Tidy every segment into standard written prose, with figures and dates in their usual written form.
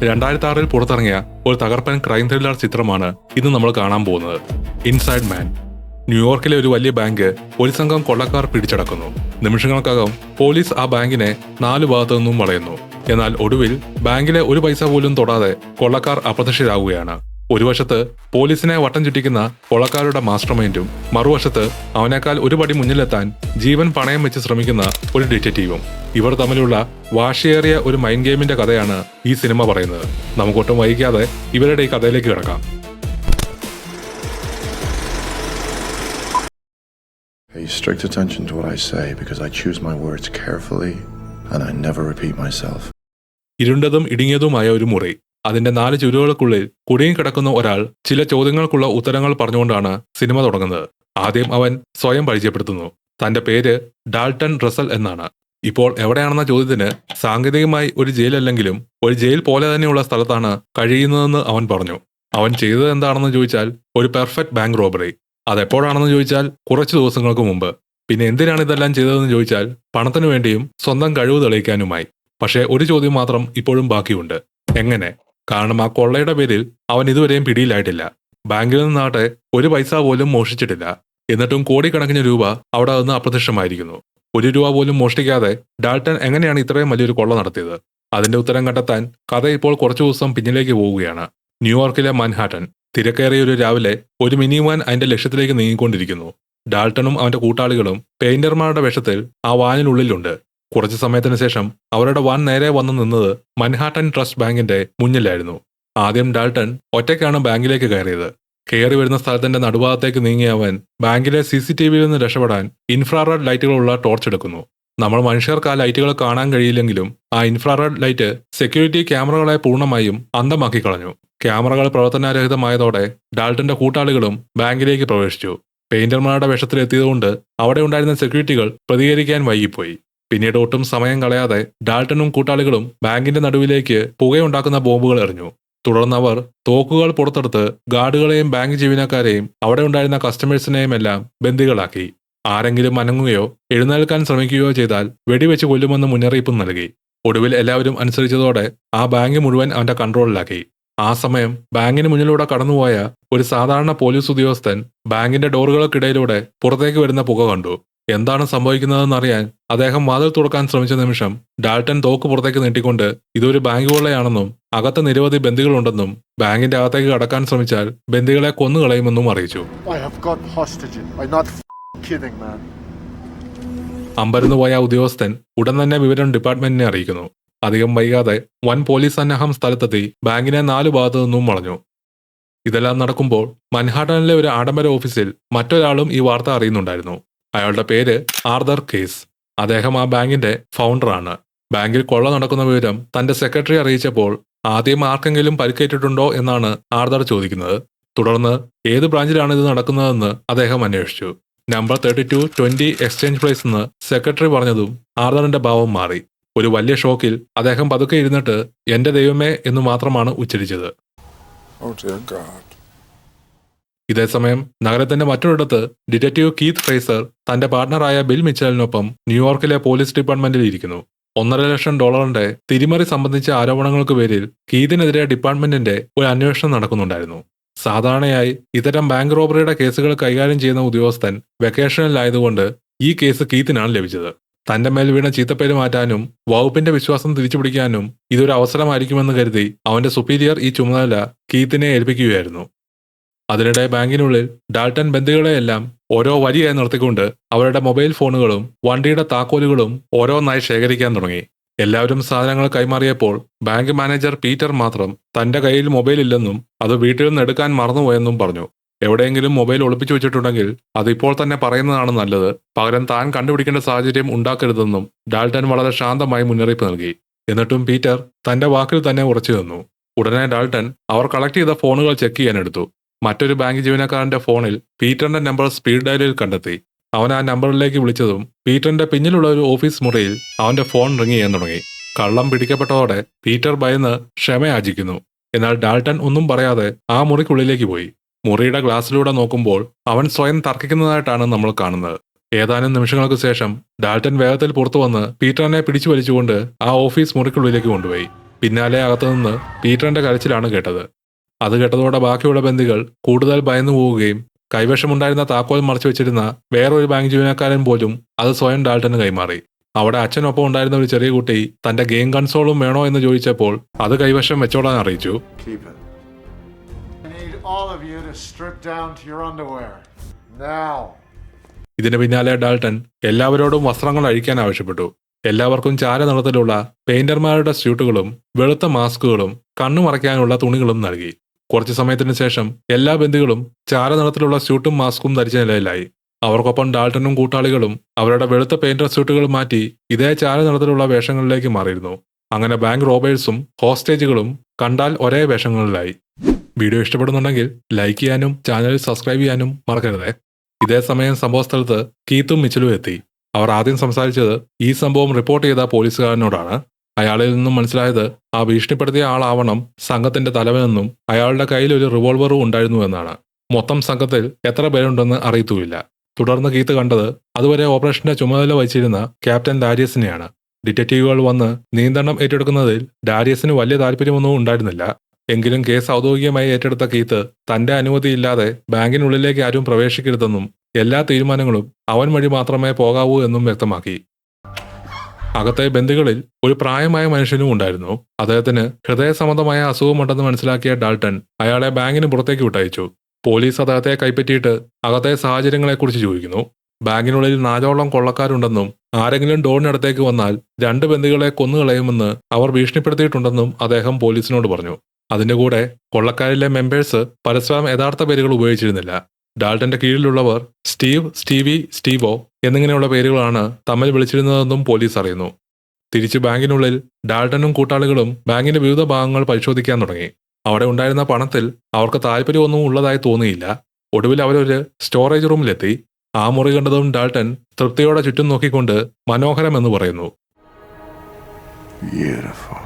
2006 പുറത്തിറങ്ങിയ ഒരു തകർപ്പൻ ക്രൈം ത്രില്ലർ ചിത്രമാണ് ഇന്ന് നമ്മൾ കാണാൻ പോകുന്നത്. ഇൻസൈഡ് മാൻ. ന്യൂയോർക്കിലെ ഒരു വലിയ ബാങ്ക് ഒരു സംഘം കൊള്ളക്കാർ പിടിച്ചടക്കുന്നു. നിമിഷങ്ങൾക്കകം പോലീസ് ആ ബാങ്കിനെ 4 ഭാഗത്തു നിന്നും വളയുന്നു. എന്നാൽ ഒടുവിൽ ബാങ്കിലെ ഒരു പൈസ പോലും തൊടാതെ കൊള്ളക്കാർ അപ്രത്യക്ഷരാകുകയാണ്. ഒരു വശത്ത് പോലീസിനെ വട്ടം ചുറ്റിക്കുന്ന കൊള്ളക്കാരുടെ മാസ്റ്റർ മൈൻഡും, മറുവശത്ത് അവനേക്കാൾ ഒരു പടി മുന്നിലെത്താൻ ജീവൻ പണയം വെച്ച് ശ്രമിക്കുന്ന ഒരു ഡിറ്റക്റ്റീവും. ഇവർ തമ്മിലുള്ള വാശിയേറിയ ഒരു മൈൻഡ് ഗെയിമിന്റെ കഥയാണ് ഈ സിനിമ പറയുന്നത്. നമുക്കൊട്ടും വൈകാതെ ഇവരുടെ ഈ കഥയിലേക്ക് കിടക്കാം. Pay strict attention to what I say because I choose my words carefully and I never repeat myself. ഇരുണ്ടതും ഇടുങ്ങിയതുമായ ഒരു മുറി. അതിന്റെ 4 ചുരുകൾക്കുള്ളിൽ കുടുങ്ങി കിടക്കുന്ന ഒരാൾ ചില ചോദ്യങ്ങൾക്കുള്ള ഉത്തരങ്ങൾ പറഞ്ഞുകൊണ്ടാണ് സിനിമ തുടങ്ങുന്നത്. ആദ്യം അവൻ സ്വയം പരിചയപ്പെടുത്തുന്നു. തന്റെ പേര് ഡാൾട്ടൺ റസൽ എന്നാണ്. ഇപ്പോൾ എവിടെയാണെന്ന ചോദ്യത്തിന് സാങ്കേതികമായി ഒരു ജയിലല്ലെങ്കിലും ഒരു ജയിൽ പോലെ തന്നെയുള്ള സ്ഥലത്താണ് കഴിയുന്നതെന്ന് അവൻ പറഞ്ഞു. അവൻ ചെയ്തത് എന്താണെന്ന് ചോദിച്ചാൽ ഒരു പെർഫെക്റ്റ് ബാങ്ക് റോബറി. അതെപ്പോഴാണെന്ന് ചോദിച്ചാൽ കുറച്ചു ദിവസങ്ങൾക്ക് മുമ്പ്. പിന്നെ എന്തിനാണ് ഇതെല്ലാം ചെയ്തതെന്ന് ചോദിച്ചാൽ പണത്തിനു വേണ്ടിയും സ്വന്തം കഴിവ് തെളിയിക്കാനുമായി. പക്ഷേ ഒരു ചോദ്യം മാത്രം ഇപ്പോഴും ബാക്കിയുണ്ട്. എങ്ങനെ? കാരണം ആ കൊള്ളയുടെ പേരിൽ അവൻ ഇതുവരെയും പിടിയിലായിട്ടില്ല. ബാങ്കിൽ നിന്നാട്ടെ ഒരു പൈസ പോലും മോഷ്ടിച്ചിട്ടില്ല. എന്നിട്ടും കോടിക്കണക്കിന് രൂപ അവിടെ നിന്ന് അപ്രത്യക്ഷമായിരിക്കുന്നു. 1 രൂപ പോലും മോഷ്ടിക്കാതെ ഡാൾട്ടൺ എങ്ങനെയാണ് ഇത്രയും വലിയൊരു കൊള്ള നടത്തിയത്? അതിന്റെ ഉത്തരം കണ്ടെത്താൻ കഥ ഇപ്പോൾ കുറച്ചു ദിവസം പിന്നിലേക്ക് പോവുകയാണ്. ന്യൂയോർക്കിലെ മൻഹാട്ടൻ. തിരക്കേറിയ ഒരു രാവിലെ ഒരു മിനിവാൻ അതിന്റെ ലക്ഷ്യത്തിലേക്ക് നീങ്ങിക്കൊണ്ടിരിക്കുന്നു. ഡാൾട്ടണും അവന്റെ കൂട്ടാളികളും പെയിന്റർമാരുടെ വേഷത്തിൽ ആ വാനിനുള്ളിലുണ്ട്. കുറച്ചു സമയത്തിന് ശേഷം അവരുടെ വാൻ നേരെ വന്നു നിന്നത് മൻഹാട്ടൻ ട്രസ്റ്റ് ബാങ്കിന്റെ മുന്നിലായിരുന്നു. ആദ്യം ഡാൾട്ടൺ ഒറ്റയ്ക്കാണ് ബാങ്കിലേക്ക് കയറിയത്. കയറി വരുന്ന സ്ഥലത്തിന്റെ നടുഭാഗത്തേക്ക് നീങ്ങിയ അവൻ ബാങ്കിലെ CCTVയിൽ നിന്ന് രക്ഷപ്പെടാൻ ഇൻഫ്രാറെഡ് ലൈറ്റുകളുള്ള ടോർച്ച് എടുക്കുന്നു. നമ്മൾ മനുഷ്യർക്ക് ആ ലൈറ്റുകൾ കാണാൻ കഴിയില്ലെങ്കിലും ആ ഇൻഫ്രാറെഡ് ലൈറ്റ് സെക്യൂരിറ്റി ക്യാമറകളെ പൂർണ്ണമായും അന്ധമാക്കി കളഞ്ഞു. ക്യാമറകൾ പ്രവർത്തനരഹിതമായതോടെ ഡാൾട്ടന്റെ കൂട്ടാളികളും ബാങ്കിലേക്ക് പ്രവേശിച്ചു. പെയിന്റർമാരുടെ വേഷത്തിലെത്തിയതുകൊണ്ട് അവിടെ ഉണ്ടായിരുന്ന സെക്യൂരിറ്റികൾ പ്രതികരിക്കാൻ വൈകിപ്പോയി. പിന്നീട് ഒട്ടും സമയം കളയാതെ ഡാൾട്ടനും കൂട്ടാളികളും ബാങ്കിന്റെ നടുവിലേക്ക് പുകയുണ്ടാക്കുന്ന ബോംബുകൾ എറിഞ്ഞു. തുടർന്ന് അവർ തോക്കുകൾ പുറത്തെടുത്ത് ഗാർഡുകളെയും ബാങ്ക് ജീവനക്കാരെയും അവിടെ ഉണ്ടായിരുന്ന കസ്റ്റമേഴ്സിനെയും എല്ലാം ബന്ദികളാക്കി. ആരെങ്കിലും അനങ്ങുകയോ എഴുന്നേൽക്കാൻ ശ്രമിക്കുകയോ ചെയ്താൽ വെടിവെച്ച് കൊല്ലുമെന്ന് മുന്നറിയിപ്പ് നൽകി. ഒടുവിൽ എല്ലാവരും അനുസരിച്ചതോടെ ആ ബാങ്ക് മുഴുവൻ അവന്റെ കൺട്രോളിലാക്കി. ആ സമയം ബാങ്കിന് മുന്നിലൂടെ കടന്നുപോയ ഒരു സാധാരണ പോലീസ് ഉദ്യോഗസ്ഥൻ ബാങ്കിന്റെ ഡോറുകൾക്കിടയിലൂടെ പുറത്തേക്ക് വരുന്ന പുക കണ്ടു. എന്താണ് സംഭവിക്കുന്നതെന്നറിയാൻ അദ്ദേഹം വാതിൽ തുറക്കാൻ ശ്രമിച്ച നിമിഷം ഡാൾട്ടൺ തോക്ക് പുറത്തേക്ക് നീട്ടിക്കൊണ്ട് ഇതൊരു ബാങ്ക് കൊള്ളയാണെന്നും അകത്ത് നിരവധി ബന്ദികളുണ്ടെന്നും ബാങ്കിന്റെ അകത്തേക്ക് കടക്കാൻ ശ്രമിച്ചാൽ ബന്ദികളെ കൊന്നുകളയുമെന്നും അറിയിച്ചു. അമ്പരന്നുപോയ ഉദ്യോഗസ്ഥൻ ഉടൻ തന്നെ വിവരം ഡിപ്പാർട്ട്മെന്റിനെ അറിയിക്കുന്നു. അധികം വൈകാതെ വൻ പോലീസ് സന്നാഹം സ്ഥലത്തെത്തി ബാങ്കിനെ 4 ഭാഗത്തു നിന്നും വളഞ്ഞു. ഇതെല്ലാം നടക്കുമ്പോൾ മൻഹാട്ടനിലെ ഒരു ആഡംബര ഓഫീസിൽ മറ്റൊരാളും ഈ വാർത്ത അറിയുന്നുണ്ടായിരുന്നു. അയാളുടെ പേര് ആർതർ കേസ്. അദ്ദേഹം ആ ബാങ്കിന്റെ ഫൗണ്ടറാണ്. ബാങ്കിൽ കൊള്ള നടക്കുന്ന വിവരം തന്റെ സെക്രട്ടറി അറിയിച്ചപ്പോൾ ആദ്യം ആർക്കെങ്കിലും പരിക്കേറ്റിട്ടുണ്ടോ എന്നാണ് ആർതർ ചോദിക്കുന്നത്. തുടർന്ന് ഏത് ബ്രാഞ്ചിലാണ് ഇത് നടക്കുന്നതെന്ന് അദ്ദേഹം അന്വേഷിച്ചു. നമ്പർ 3220 എക്സ്ചേഞ്ച് പ്ലേസ് എന്ന് സെക്രട്ടറി പറഞ്ഞതും ആർതറിന്റെ ഭാവം മാറി. ഒരു വലിയ ഷോക്കിൽ അദ്ദേഹം പതുക്കെ ഇരുന്നിട്ട് എന്റെ ദൈവമേ എന്ന് മാത്രമാണ് ഉച്ചരിച്ചത്. ഇതേസമയം നഗരത്തിന്റെ മറ്റൊരിടത്ത് ഡിറ്റക്റ്റീവ് കീത്ത് ഫ്രേസർ തന്റെ പാർട്ണറായ ബിൽ മിച്ചലിനൊപ്പം ന്യൂയോർക്കിലെ പോലീസ് ഡിപ്പാർട്ട്മെന്റിൽ ഇരിക്കുന്നു. $1.5 ലക്ഷം തിരിമറി സംബന്ധിച്ച ആരോപണങ്ങൾക്ക് പേരിൽ കീത്തിനെതിരെ ഡിപ്പാർട്ട്മെന്റിന്റെ ഒരു അന്വേഷണം നടക്കുന്നുണ്ടായിരുന്നു. സാധാരണയായി ഇത്തരം ബാങ്ക് റോബറിയുടെ കേസുകൾ കൈകാര്യം ചെയ്യുന്ന ഉദ്യോഗസ്ഥൻ വെക്കേഷനിലായതുകൊണ്ട് ഈ കേസ് കീത്തിനാണ് ലഭിച്ചത്. തന്റെ മേൽ വീണ ചീത്തപ്പേര് മാറ്റാനും വകുപ്പിന്റെ വിശ്വാസം തിരിച്ചുപിടിക്കാനും ഇതൊരു അവസരമായിരിക്കുമെന്ന് കരുതി അവന്റെ സുപ്പീരിയർ ഈ ചുമതല കീത്തിനെ ഏൽപ്പിക്കുകയായിരുന്നു. അതിനിടെ ബാങ്കിനുള്ളിൽ ഡാൾട്ടൺ ബന്ദികളെയെല്ലാം ഓരോ വരിയായി നിർത്തിക്കൊണ്ട് അവരുടെ മൊബൈൽ ഫോണുകളും വണ്ടിയുടെ താക്കോലുകളും ഓരോന്നായി ശേഖരിക്കാൻ തുടങ്ങി. എല്ലാവരും സാധനങ്ങൾ കൈമാറിയപ്പോൾ ബാങ്ക് മാനേജർ പീറ്റർ മാത്രം തന്റെ കയ്യിൽ മൊബൈൽ ഇല്ലെന്നും അത് വീട്ടിൽ നിന്ന് എടുക്കാൻ മറന്നുപോയെന്നും പറഞ്ഞു. എവിടെയെങ്കിലും മൊബൈൽ ഒളിപ്പിച്ചു വെച്ചിട്ടുണ്ടെങ്കിൽ അതിപ്പോൾ തന്നെ പറയുന്നതാണ് നല്ലത്. പകരം താൻ കണ്ടുപിടിക്കേണ്ട സാഹചര്യം ഉണ്ടാക്കരുതെന്നും ഡാൾട്ടൺ വളരെ ശാന്തമായി മുന്നറിയിപ്പ് നൽകി. എന്നിട്ടും പീറ്റർ തന്റെ വാക്കിൽ തന്നെ ഉറച്ചു നിന്നു. ഉടനെ ഡാൾട്ടൺ അവർ കളക്ട് ചെയ്ത ഫോണുകൾ ചെക്ക് ചെയ്യാനെടുത്തു. മറ്റൊരു ബാങ്ക് ജീവനക്കാരന്റെ ഫോണിൽ പീറ്ററിന്റെ നമ്പർ സ്പീഡ് ഡയലിൽ കണ്ടെത്തി. അവൻ ആ നമ്പറിലേക്ക് വിളിച്ചതും പീറ്ററിന്റെ പിന്നിലുള്ള ഒരു ഓഫീസ് മുറിയിൽ അവന്റെ ഫോൺ റിങ് ചെയ്യാൻ തുടങ്ങി. കള്ളം പിടിക്കപ്പെട്ടതോടെ പീറ്റർ ഭയന്ന് ക്ഷമയാചിക്കുന്നു. എന്നാൽ ഡാൾട്ടൺ ഒന്നും പറയാതെ ആ മുറിക്കുള്ളിലേക്ക് പോയി. മുറിയുടെ ഗ്ലാസ്സിലൂടെ നോക്കുമ്പോൾ അവൻ സ്വയം തർക്കിക്കുന്നതായിട്ടാണ് നമ്മൾ കാണുന്നത്. ഏതാനും നിമിഷങ്ങൾക്ക് ശേഷം ഡാൾട്ടൺ വേഗത്തിൽ പുറത്തു വന്ന് പീറ്ററിനെ പിടിച്ചു വലിച്ചുകൊണ്ട് ആ ഓഫീസ് മുറിക്കുള്ളിലേക്ക് കൊണ്ടുപോയി. പിന്നാലെ അകത്തുനിന്ന് പീറ്ററിന്റെ കരച്ചിലാണ് കേട്ടത്. അത് കേട്ടതോടെ ബാക്കിയുള്ള ബന്ദികൾ കൂടുതൽ ഭയന്നു പോവുകയും കൈവശമുണ്ടായിരുന്ന താക്കോൽ മറച്ചു വെച്ചിരുന്ന വേറൊരു ബാങ്ക് ജീവനക്കാരൻ പോലും അത് സ്വയം ഡാൾട്ടന് കൈമാറി. അവിടെ അച്ഛനൊപ്പം ഉണ്ടായിരുന്ന ഒരു ചെറിയ കുട്ടി തന്റെ ഗെയിം കൺസോളും വേണോ എന്ന് ചോദിച്ചപ്പോൾ അത് കൈവശം വെച്ചോളാൻ അറിയിച്ചു. Keep it. I need all of you to strip down to your underwear. Now. ഇതിന് പിന്നാലെ ഡാൾട്ടൻ എല്ലാവരോടും വസ്ത്രങ്ങൾ അഴിക്കാൻ ആവശ്യപ്പെട്ടു. എല്ലാവർക്കും ചാര നിറത്തിലുള്ള പെയിന്റർമാരുടെ സ്യൂട്ടുകളും വെളുത്ത മാസ്കുകളും കണ്ണു മറയ്ക്കാനുള്ള തുണികളും നൽകി. കുറച്ചു സമയത്തിന് ശേഷം എല്ലാ ബന്ദികളും ചാര നിറത്തിലുള്ള സ്യൂട്ടും മാസ്കും ധരിച്ച നിലയിലായി. അവർക്കൊപ്പം ഡാൾട്ടനും കൂട്ടാളികളും അവരുടെ വെളുത്ത പെയിന്റർ സ്യൂട്ടുകൾ മാറ്റി ഇതേ ചാര നിറത്തിലുള്ള വേഷങ്ങളിലേക്ക് മാറിയിരുന്നു. അങ്ങനെ ബാങ്ക് റോബേഴ്സും ഹോസ്റ്റേജുകളും കണ്ടാൽ ഒരേ വേഷങ്ങളിലായി. വീഡിയോ ഇഷ്ടപ്പെടുന്നുണ്ടെങ്കിൽ ലൈക്ക് ചെയ്യാനും ചാനൽ സബ്സ്ക്രൈബ് ചെയ്യാനും മറക്കരുതേ. ഇതേ സമയം സംഭവസ്ഥലത്ത് കീത്തും മിച്ചലും എത്തി. അവർ ആദ്യം സംസാരിച്ചത് ഈ സംഭവം റിപ്പോർട്ട് ചെയ്ത പോലീസുകാരനോടാണ്. അയാളിൽ നിന്നും മനസ്സിലായത് ആ ഭീഷണിപ്പെടുത്തിയ ആളാവണം സംഘത്തിന്റെ തലവനെന്നും അയാളുടെ കയ്യിൽ ഒരു റിവോൾവറും ഉണ്ടായിരുന്നു എന്നാണ്. മൊത്തം സംഘത്തിൽ എത്ര പേരുണ്ടെന്ന് അറിയത്തുമില്ല. തുടർന്ന് കീത്ത് കണ്ടത് അതുവരെ ഓപ്പറേഷന്റെ ചുമതല വഹിച്ചിരുന്ന ക്യാപ്റ്റൻ ഡാരിയസിനെയാണ്. ഡിറ്റക്റ്റീവുകൾ വന്ന് നിയന്ത്രണം ഏറ്റെടുക്കുന്നതിൽ ഡാരിയസിന് വലിയ താല്പര്യമൊന്നും ഉണ്ടായിരുന്നില്ല. എങ്കിലും കേസ് ഔദ്യോഗികമായി ഏറ്റെടുത്ത കീത്ത് തന്റെ അനുമതിയില്ലാതെ ബാങ്കിനുള്ളിലേക്ക് ആരും പ്രവേശിക്കരുതെന്നും എല്ലാ തീരുമാനങ്ങളും അവൻ വഴി മാത്രമേ പോകാവൂ എന്നും വ്യക്തമാക്കി. അകത്തെ ബന്ദികളിൽ ഒരു പ്രായമായ മനുഷ്യനും ഉണ്ടായിരുന്നു. അദ്ദേഹത്തിന് ഹൃദയ സംബന്ധമായ അസുഖമുണ്ടെന്ന് മനസ്സിലാക്കിയ ഡാൾട്ടൻ അയാളെ ബാങ്കിന് പുറത്തേക്ക് വിട്ടയച്ചു. പോലീസ് അദ്ദേഹത്തെ കൈപ്പറ്റിയിട്ട് അകത്തെ സാഹചര്യങ്ങളെക്കുറിച്ച് ചോദിക്കുന്നു. ബാങ്കിനുള്ളിൽ 4ഓളം കൊള്ളക്കാരുണ്ടെന്നും ആരെങ്കിലും ഡോറിനടുത്തേക്ക് വന്നാൽ 2 ബന്ദികളെ കൊന്നുകളയുമെന്ന് അവർ ഭീഷണിപ്പെടുത്തിയിട്ടുണ്ടെന്നും അദ്ദേഹം പോലീസിനോട് പറഞ്ഞു. അതിന്റെ കൂടെ കൊള്ളക്കാരിലെ മെമ്പേഴ്സ് പരസ്പരം യഥാർത്ഥ പേരുകൾ ഉപയോഗിച്ചിരുന്നില്ല. ഡാൾട്ടന്റെ കീഴിലുള്ളവർ സ്റ്റീവ്, സ്റ്റീവി, സ്റ്റീവോ എന്നിങ്ങനെയുള്ള പേരുകളാണ് തമ്മിൽ വിളിച്ചിരുന്നതെന്നും പോലീസ് അറിയുന്നു. തിരിച്ച് ബാങ്കിനുള്ളിൽ ഡാൾട്ടനും കൂട്ടാളികളും ബാങ്കിന്റെ വിവിധ ഭാഗങ്ങൾ പരിശോധിക്കാൻ തുടങ്ങി. അവിടെ ഉണ്ടായിരുന്ന പണത്തിൽ അവർക്ക് താല്പര്യമൊന്നും ഉള്ളതായി തോന്നിയില്ല. ഒടുവിൽ അവരൊരു സ്റ്റോറേജ് റൂമിലെത്തി. ആ മുറി കണ്ടതും ഡാൾട്ടൻ തൃപ്തിയോടെ ചുറ്റും നോക്കിക്കൊണ്ട് മനോഹരമെന്ന് പറയുന്നു. Beautiful.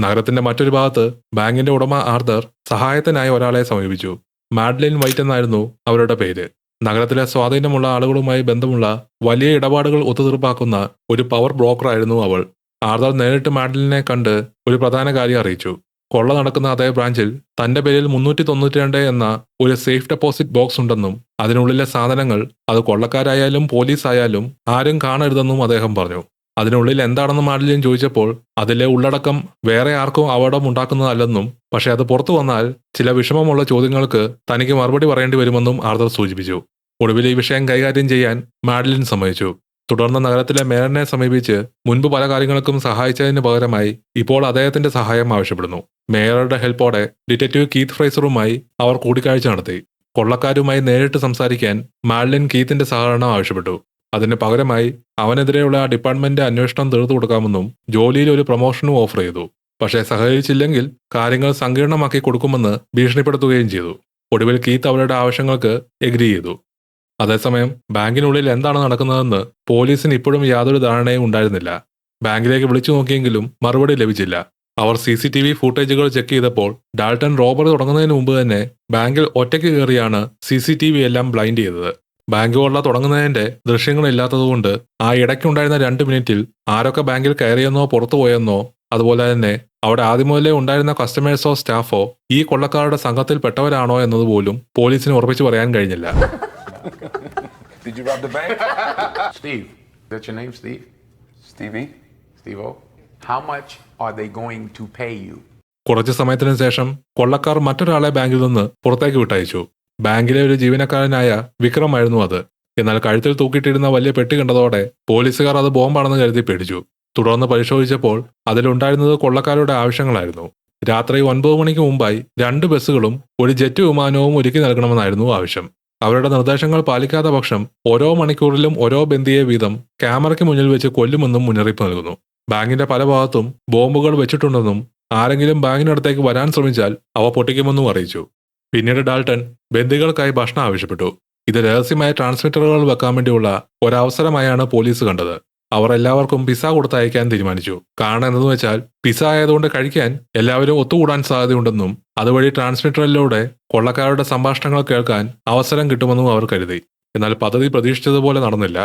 നഗരത്തിന്റെ മറ്റൊരു ഭാഗത്ത് ബാങ്കിന്റെ ഉടമ ആർതർ സഹായത്തിനായി ഒരാളെ സമീപിച്ചു. മാഡ്ലിൻ വൈറ്റ് എന്നായിരുന്നു അവരുടെ പേര്. നഗരത്തിലെ സ്വാധീനമുള്ള ആളുകളുമായി ബന്ധമുള്ള വലിയ ഇടപാടുകൾ ഒത്തുതീർപ്പാക്കുന്ന ഒരു പവർ ബ്രോക്കറായിരുന്നു അവൾ. ആർതർ നേരിട്ട് മാഡ്ലിനെ കണ്ട് ഒരു പ്രധാന കാര്യം അറിയിച്ചു. കൊള്ള നടക്കുന്ന അതേ ബ്രാഞ്ചിൽ തന്റെ പേരിൽ 392 എന്ന ഒരു സേഫ് ഡെപ്പോസിറ്റ് ബോക്സ് ഉണ്ടെന്നും അതിനുള്ളിലെ സാധനങ്ങൾ അത് കൊള്ളക്കാരായാലും പോലീസായാലും ആരും കാണരുതെന്നും അദ്ദേഹം പറഞ്ഞു. അതിനുള്ളിൽ എന്താണെന്ന് മാഡ്ലിൻ ചോദിച്ചപ്പോൾ അതിലെ ഉള്ളടക്കം വേറെ ആർക്കും അപകടം ഉണ്ടാക്കുന്നതല്ലെന്നും പക്ഷെ അത് പുറത്തു വന്നാൽ ചില വിഷമമുള്ള ചോദ്യങ്ങൾക്ക് തനിക്ക് മറുപടി പറയേണ്ടി വരുമെന്നും ആർതർ സൂചിപ്പിച്ചു. ഒടുവിൽ ഈ വിഷയം കൈകാര്യം ചെയ്യാൻ മാഡ്ലിൻ സമ്മതിച്ചു. തുടർന്ന് നഗരത്തിലെ മേയറിനെ സമീപിച്ച് മുൻപ് പല കാര്യങ്ങൾക്കും സഹായിച്ചതിന് പകരമായി ഇപ്പോൾ അദ്ദേഹത്തിന്റെ സഹായം ആവശ്യപ്പെടുന്നു. മേയറുടെ ഹെൽപ്പോടെ ഡിറ്റക്റ്റീവ് കീത്ത് ഫ്രൈസറുമായി അവർ കൂടിക്കാഴ്ച നടത്തി. കൊള്ളക്കാരുമായി നേരിട്ട് സംസാരിക്കാൻ മാഡ്ലിൻ കീത്തിന്റെ സഹകരണം ആവശ്യപ്പെട്ടു. അതിന് പകരമായി അവനെതിരെയുള്ള ആ ഡിപ്പാർട്ട്മെന്റ് അന്വേഷണം തീർത്തു കൊടുക്കാമെന്നും ജോലിയിൽ ഒരു പ്രൊമോഷനും ഓഫർ ചെയ്തു. പക്ഷേ സഹകരിച്ചില്ലെങ്കിൽ കാര്യങ്ങൾ സങ്കീർണമാക്കി കൊടുക്കുമെന്ന് ഭീഷണിപ്പെടുത്തുകയും ചെയ്തു. ഒടുവിൽ കീത്ത് അവരുടെ ആവശ്യങ്ങൾക്ക് എഗ്രി ചെയ്തു. അതേസമയം ബാങ്കിനുള്ളിൽ എന്താണ് നടക്കുന്നതെന്ന് പോലീസിന് ഇപ്പോഴും യാതൊരു ധാരണയും ഉണ്ടായിരുന്നില്ല. ബാങ്കിലേക്ക് വിളിച്ചു നോക്കിയെങ്കിലും മറുപടി ലഭിച്ചില്ല. അവർ CCTV ഫൂട്ടേജുകൾ ചെക്ക് ചെയ്തപ്പോൾ ഡാൾട്ടൻ റോബറി തുടങ്ങുന്നതിന് മുമ്പ് തന്നെ ബാങ്കിൽ ഒറ്റയ്ക്ക് കയറിയാണ് CCTV എല്ലാം ബ്ലൈൻഡ് ചെയ്തത്. ബാങ്ക് കൊള്ള തുടങ്ങുന്നതിന്റെ ദൃശ്യങ്ങളില്ലാത്തതുകൊണ്ട് ആ ഇടയ്ക്കുണ്ടായിരുന്ന 2 മിനിറ്റിൽ ആരൊക്കെ ബാങ്കിൽ കയറിയെന്നോ പുറത്തുപോയെന്നോ അതുപോലെ തന്നെ അവിടെ ആദ്യം മുതലേ ഉണ്ടായിരുന്ന കസ്റ്റമേഴ്സോ സ്റ്റാഫോ ഈ കൊള്ളക്കാരുടെ സംഘത്തിൽ പെട്ടവരാണോ എന്നതുപോലും പോലീസിന് ഉറപ്പിച്ചു പറയാൻ കഴിഞ്ഞില്ല. Did you rob the bank? Steve, is that your name, Steve? Stevie? Steve-O? How much are they going to pay you? കുറച്ചു സമയത്തിന് ശേഷം കൊള്ളക്കാർ മറ്റൊരാളെ ബാങ്കിൽ നിന്ന് പുറത്തേക്ക് വിട്ടയച്ചു. ബാങ്കിലെ ഒരു ജീവനക്കാരനായ വിക്രമായിരുന്നു അത്. എന്നാൽ കഴുത്തിൽ തൂക്കിയിട്ടിരുന്ന വലിയ പെട്ടി കണ്ടതോടെ പോലീസുകാർ അത് ബോംബാണെന്ന് കരുതി പേടിച്ചു. തുടർന്ന് പരിശോധിച്ചപ്പോൾ അതിലുണ്ടായിരുന്നത് കൊള്ളക്കാരുടെ ആവശ്യങ്ങളായിരുന്നു. രാത്രി 9 മണിക്ക് മുമ്പായി 2 ബസ്സുകളും ഒരു ജെറ്റ് വിമാനവും ഒരുക്കി നൽകണമെന്നായിരുന്നു ആവശ്യം. അവരുടെ നിർദ്ദേശങ്ങൾ പാലിക്കാത്ത പക്ഷം ഓരോ മണിക്കൂറിലും ഓരോ ബന്ദിയെ വീതം ക്യാമറയ്ക്ക് മുന്നിൽ വെച്ച് കൊല്ലുമെന്നും മുന്നറിയിപ്പ് നൽകുന്നു. ബാങ്കിന്റെ പല ഭാഗത്തും ബോംബുകൾ വെച്ചിട്ടുണ്ടെന്നും ആരെങ്കിലും ബാങ്കിനടുത്തേക്ക് വരാൻ ശ്രമിച്ചാൽ അവ പൊട്ടിക്കുമെന്നും അറിയിച്ചു. പിന്നീട് ഡാൾട്ടൻ ബന്ദികൾക്കായി ഭക്ഷണം ആവശ്യപ്പെട്ടു. ഇത് രഹസ്യമായ ട്രാൻസ്മിറ്ററുകൾ വെക്കാൻ വേണ്ടിയുള്ള ഒരവസരമായാണ് പോലീസ് കണ്ടത്. അവർ എല്ലാവർക്കും പിസ്സ കൊടുത്തയക്കാൻ തീരുമാനിച്ചു. കാരണം എന്തെന്ന് വെച്ചാൽ പിസ്സ ആയതുകൊണ്ട് കഴിക്കാൻ എല്ലാവരും ഒത്തുകൂടാൻ സാധ്യതയുണ്ടെന്നും അതുവഴി ട്രാൻസ്മിറ്ററിലൂടെ കൊള്ളക്കാരുടെ സംഭാഷണങ്ങൾ കേൾക്കാൻ അവസരം കിട്ടുമെന്നും അവർ കരുതി. എന്നാൽ പദ്ധതി പ്രതീക്ഷിച്ചതുപോലെ നടന്നില്ല.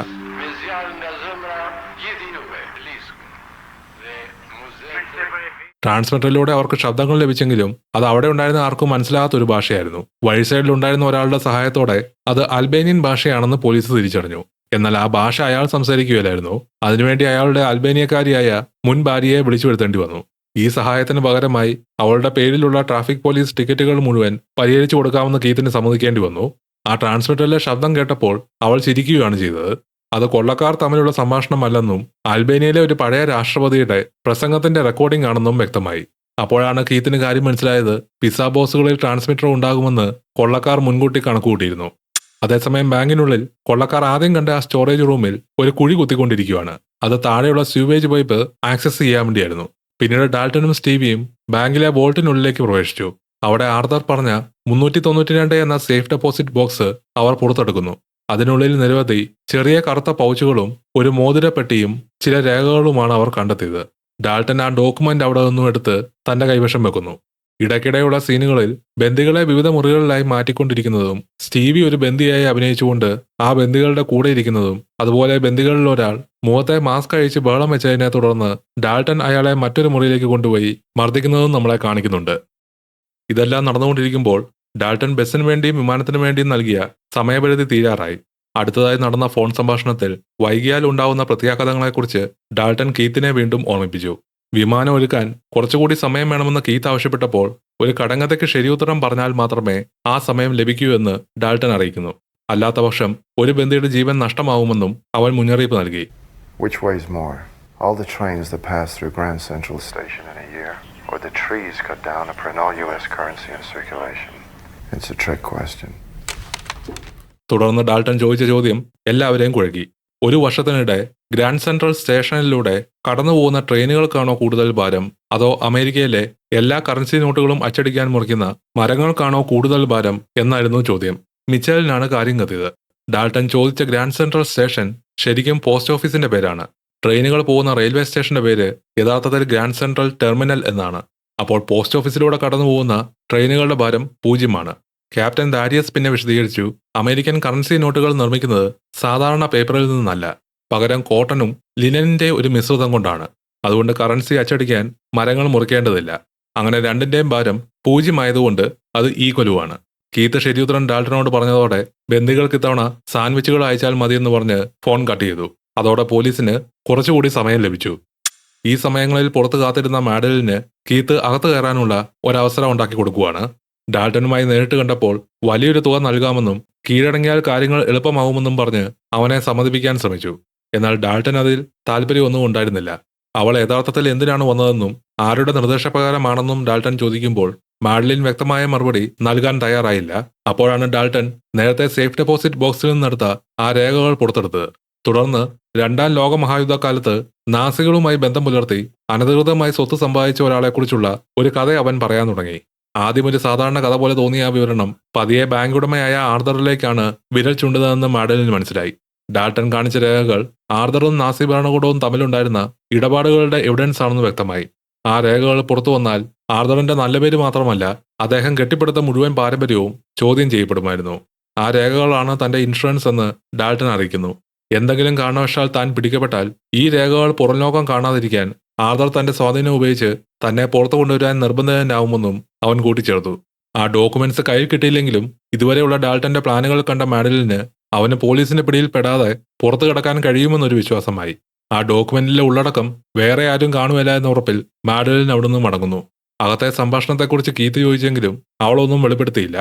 ട്രാൻസ്മിറ്ററിലൂടെ അവർക്ക് ശബ്ദങ്ങൾ ലഭിച്ചെങ്കിലും അത് അവിടെ ഉണ്ടായിരുന്ന ആർക്കും മനസ്സിലാകാത്ത ഒരു ഭാഷയായിരുന്നു. വഴി സൈഡിലുണ്ടായിരുന്ന ഒരാളുടെ സഹായത്തോടെ അത് അൽബേനിയൻ ഭാഷയാണെന്ന് പോലീസ് തിരിച്ചറിഞ്ഞു. എന്നാൽ ആ ഭാഷ അയാൾ സംസാരിക്കുകയില്ലായിരുന്നു. അതിനുവേണ്ടി അയാളുടെ അൽബേനിയക്കാരിയായ മുൻ ഭാര്യയെ വിളിച്ചു വരുത്തേണ്ടി വന്നു. ഈ സഹായത്തിന് പകരമായി അവളുടെ പേരിലുള്ള ട്രാഫിക് പോലീസ് ടിക്കറ്റുകൾ മുഴുവൻ പരിഹരിച്ചു കൊടുക്കാമെന്ന് കീത്തിന് സമ്മതിക്കേണ്ടി വന്നു. ആ ട്രാൻസ്മിറ്ററിലെ ശബ്ദം കേട്ടപ്പോൾ അവൾ ചിരിക്കുകയാണ് ചെയ്തത്. അത് കൊള്ളക്കാർ തമ്മിലുള്ള സംഭാഷണമല്ലെന്നും അൽബേനിയയിലെ ഒരു പഴയ രാഷ്ട്രപതിയുടെ പ്രസംഗത്തിന്റെ റെക്കോർഡിംഗ് ആണെന്നും വ്യക്തമായി. അപ്പോഴാണ് കീത്തിന് കാര്യം മനസ്സിലായത്. പിസ്സ ബോക്സുകളിൽ ട്രാൻസ്മിറ്റർ ഉണ്ടാകുമെന്ന് കൊള്ളക്കാർ മുൻകൂട്ടി കണക്കുകൂട്ടിയിരുന്നു. അതേസമയം ബാങ്കിനുള്ളിൽ കൊള്ളക്കാർ ആദ്യം കണ്ട ആ സ്റ്റോറേജ് റൂമിൽ ഒരു കുഴി കുത്തിക്കൊണ്ടിരിക്കുകയാണ്. അത് താഴെയുള്ള സ്യൂവേജ് പൈപ്പ് ആക്സസ് ചെയ്യാൻ വേണ്ടിയായിരുന്നു. പിന്നീട് ഡാൾട്ടനും സ്റ്റീവിയും ബാങ്കിലെ വോൾട്ടിനുള്ളിലേക്ക് പ്രവേശിച്ചു. അവിടെ ആർതർ പറഞ്ഞ 392 എന്ന സേഫ് ഡെപ്പോസിറ്റ് ബോക്സ് അവർ പുറത്തെടുക്കുന്നു. അതിനുള്ളിൽ നിരവധി ചെറിയ കറുത്ത പൗച്ചുകളും ഒരു മോതിരപ്പെട്ടിയും ചില രേഖകളുമാണ് അവർ കണ്ടെത്തിയത്. ഡാൾട്ടൻ ആ ഡോക്യുമെന്റ് അവിടെ നിന്നും എടുത്ത് തന്റെ കൈവശം വെക്കുന്നു. ഇടയ്ക്കിടെയുള്ള സീനുകളിൽ ബന്ദികളെ വിവിധ മുറികളിലായി മാറ്റിക്കൊണ്ടിരിക്കുന്നതും സ്റ്റീവി ഒരു ബന്ദിയായി അഭിനയിച്ചുകൊണ്ട് ആ ബന്ദികളുടെ കൂടെ ഇരിക്കുന്നതും അതുപോലെ ബന്ദികളിൽ ഒരാൾ മുഖത്തെ മാസ്ക് അഴിച്ച് ബഹളം വെച്ചതിനെ തുടർന്ന് ഡാൾട്ടൻ അയാളെ മറ്റൊരു മുറിയിലേക്ക് കൊണ്ടുപോയി മർദ്ദിക്കുന്നതും നമ്മളെ കാണിക്കുന്നുണ്ട്. ഇതെല്ലാം നടന്നുകൊണ്ടിരിക്കുമ്പോൾ ഡാൾട്ടൻ ബസ്സിന് വേണ്ടിയും വിമാനത്തിനു വേണ്ടിയും നൽകിയ സമയപരിധി തീരാറായി. അടുത്തതായി നടന്ന ഫോൺ സംഭാഷണത്തിൽ വൈകിയാൽ ഉണ്ടാവുന്ന പ്രത്യാഘാതങ്ങളെക്കുറിച്ച് ഡാൾട്ടൻ കീത്തിനെ വീണ്ടും ഓർമ്മിപ്പിച്ചു. വിമാനം ഒരുക്കാൻ കുറച്ചുകൂടി സമയം വേണമെന്ന് കീത്ത് ആവശ്യപ്പെട്ടപ്പോൾ ഒരു കടങ്കഥയ്ക്ക് ശരിയുത്തരം പറഞ്ഞാൽ മാത്രമേ ആ സമയം ലഭിക്കൂ എന്ന് ഡാൾട്ടൻ അറിയിക്കുന്നു. അല്ലാത്തപക്ഷം ഒരു ബന്ദിയുടെ ജീവൻ നഷ്ടമാവുമെന്നും അവൻ മുന്നറിയിപ്പ് നൽകി. Which weighs more? All the trains that pass through Grand Central Station in a year, or the trees cut down to print all U.S. currency in circulation? It's a trick question. തുടർന്ന് Dalton ചോദിച്ച ചോദ്യം എല്ലാവരെയും കുഴക്കി. ഒരു വർഷത്തിനിടെ grand central സ്റ്റേഷനിലൂടെ കടന്നുപോകുന്ന ട്രെയിനുകൾക്കാണോ കൂടുതൽ ഭാരം, അതോ അമേരിക്കയിലെ എല്ലാ കറൻസി നോട്ടുകളും അച്ചടിക്കാൻ മുറിക്കുന്ന മരങ്ങൾക്കാണോ കൂടുതൽ ഭാരം എന്നായിരുന്നു ചോദ്യം. മിച്ചലിനാണ് കാര്യം കത്തിയത്. ഡാൾട്ടൻ ചോദിച്ച ഗ്രാൻഡ് സെൻട്രൽ സ്റ്റേഷൻ ശരിക്കും പോസ്റ്റ് ഓഫീസിന്റെ പേരാണ്. ട്രെയിനുകൾ പോകുന്ന റെയിൽവേ സ്റ്റേഷന്റെ പേര് യഥാർത്ഥത്തിൽ ഗ്രാൻഡ് സെൻട്രൽ ടെർമിനൽ എന്നാണ്. അപ്പോൾ പോസ്റ്റ് ഓഫീസിലൂടെ കടന്നുപോകുന്ന ട്രെയിനുകളുടെ ഭാരം 0. ക്യാപ്റ്റൻ ദാരിയസ് പിന്നെ വിശദീകരിച്ചു, അമേരിക്കൻ കറൻസി നോട്ടുകൾ നിർമ്മിക്കുന്നത് സാധാരണ പേപ്പറിൽ നിന്നല്ല, പകരം കോട്ടണും ലിനനിന്റെ ഒരു മിശ്രിതം കൊണ്ടാണ്. അതുകൊണ്ട് കറൻസി അച്ചടിക്കാൻ മരങ്ങൾ മുറിക്കേണ്ടതില്ല. അങ്ങനെ രണ്ടിന്റെയും ഭാരം 0 ആയതുകൊണ്ട് അത് ഈക്വലുമാണ്. കീത്ത് ശരിയുത്തരം ഡാൾട്ടനോട് പറഞ്ഞതോടെ ബന്ദികൾക്ക് ഇത്തവണ സാൻഡ്വിച്ചുകൾ അയച്ചാൽ മതിയെന്ന് പറഞ്ഞ് ഫോൺ കട്ട് ചെയ്തു. അതോടെ പോലീസിന് കുറച്ചുകൂടി സമയം ലഭിച്ചു. ഈ സമയങ്ങളിൽ പുറത്ത് കാത്തിരുന്ന മാഡലിന് കീത്ത് അകത്ത് കയറാനുള്ള ഒരവസരം ഉണ്ടാക്കി കൊടുക്കുകയാണ്. ഡാൾട്ടനുമായി നേരിട്ട് കണ്ടപ്പോൾ വലിയൊരു തുക നൽകാമെന്നും കീഴടങ്ങിയാൽ കാര്യങ്ങൾ എളുപ്പമാവുമെന്നും പറഞ്ഞ് അവനെ സമ്മതിപ്പിക്കാൻ ശ്രമിച്ചു. എന്നാൽ ഡാൾട്ടൻ അതിൽ താല്പര്യമൊന്നും ഉണ്ടായിരുന്നില്ല. അവൾ യഥാർത്ഥത്തിൽ എന്തിനാണ് വന്നതെന്നും ആരുടെ നിർദ്ദേശപ്രകാരമാണെന്നും ഡാൾട്ടൻ ചോദിക്കുമ്പോൾ മാഡലിൻ വ്യക്തമായ മറുപടി നൽകാൻ തയ്യാറായില്ല. അപ്പോഴാണ് ഡാൾട്ടൻ നേരത്തെ സേഫ് ഡെപ്പോസിറ്റ് ബോക്സിൽ നിന്നെടുത്ത ആ രേഖകൾ പുറത്തെടുത്തത്. തുടർന്ന് 2ാം ലോകമഹായുദ്ധകാലത്ത് നാസികളുമായി ബന്ധം പുലർത്തി അനധികൃതമായി സ്വത്ത് സമ്പാദിച്ച ഒരാളെക്കുറിച്ചുള്ള ഒരു കഥ അവൻ പറയാൻ തുടങ്ങി. ആദ്യം ഒരു സാധാരണ കഥ പോലെ തോന്നിയ ആ വിവരണം പതിയെ ബാങ്ക് ഉടമയായ ആർതറിലേക്കാണ് വിരൽ ചൂണ്ടുന്നതെന്ന് മാഡലിന് മനസ്സിലായി. ഡാൾട്ടൻ കാണിച്ച രേഖകൾ ആർതറും നാസി ഭരണകൂടവും തമ്മിലുണ്ടായിരുന്ന ഇടപാടുകളുടെ എവിഡൻസ് ആണെന്ന് വ്യക്തമായി. ആ രേഖകൾ പുറത്തു വന്നാൽ ആർതറിന്റെ നല്ല പേര് മാത്രമല്ല, അദ്ദേഹം കെട്ടിപ്പടുത്ത മുഴുവൻ പാരമ്പര്യവും ചോദ്യം ചെയ്യപ്പെടുമായിരുന്നു. ആ രേഖകളാണ് തന്റെ ഇൻഷുറൻസ് എന്ന് ഡാൾട്ടൻ അറിയിക്കുന്നു. എന്തെങ്കിലും കാരണവശാൽ താൻ പിടിക്കപ്പെട്ടാൽ ഈ രേഖകൾ പുറംലോകം കാണാതിരിക്കാൻ ആർതർ തന്റെ സ്വാധീനം ഉപയോഗിച്ച് തന്നെ പുറത്തു കൊണ്ടുവരാൻ നിർബന്ധിതനാവുമെന്നും അവൻ കൂട്ടിച്ചേർത്തു. ആ ഡോക്യുമെന്റ്സ് കയ്യിൽ കിട്ടിയില്ലെങ്കിലും ഇതുവരെയുള്ള ഡാൾട്ടന്റെ പ്ലാനുകൾ കണ്ട മാഡലിന് അവന് പോലീസിന്റെ പിടിയിൽ പെടാതെ പുറത്തു കടക്കാൻ കഴിയുമെന്നൊരു വിശ്വാസമായി. ആ ഡോക്യുമെന്റിലെ ഉള്ളടക്കം വേറെ ആരും കാണുമില്ല എന്ന ഉറപ്പിൽ മാഡലിൻ അവിടുന്ന് മടങ്ങുന്നു. അകത്തെ സംഭാഷണത്തെക്കുറിച്ച് കീത്ത് ചോദിച്ചെങ്കിലും അവളൊന്നും വെളിപ്പെടുത്തിയില്ല.